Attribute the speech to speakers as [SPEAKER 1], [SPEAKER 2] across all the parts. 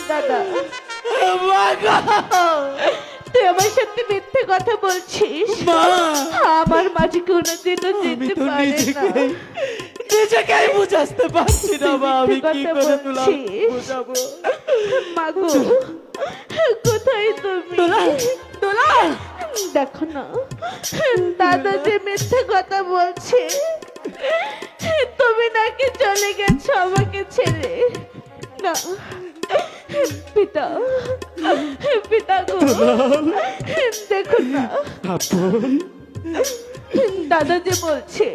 [SPEAKER 1] দাদা
[SPEAKER 2] মা গো!
[SPEAKER 1] তুই আমার সাথে মিথ্যে কথা বলছিস।
[SPEAKER 2] মা!
[SPEAKER 1] আমার মাঝে কোনোদিনও
[SPEAKER 2] আমি
[SPEAKER 1] যেতে
[SPEAKER 2] তো
[SPEAKER 1] পারে না।
[SPEAKER 2] নিজেকেই বুঝাতে পারছি না মা, আমি
[SPEAKER 1] মিথ্যে
[SPEAKER 2] কি
[SPEAKER 1] কথা
[SPEAKER 2] করে তোলা
[SPEAKER 1] বলছিস।
[SPEAKER 2] বুঝাবো?
[SPEAKER 1] মাগো কোথায় তুমি?
[SPEAKER 2] তোলা!
[SPEAKER 1] দেখো না দাদা যে মিথ্যে কথা বলছে, তুমি নাকি চলে গেছো আমাকে ছেড়ে। না পিতা, পিতা গো দেখো না
[SPEAKER 2] আপন
[SPEAKER 1] দাদা যে বলছে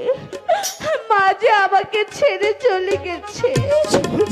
[SPEAKER 1] মা যে আমাকে ছেড়ে চলে গেছে।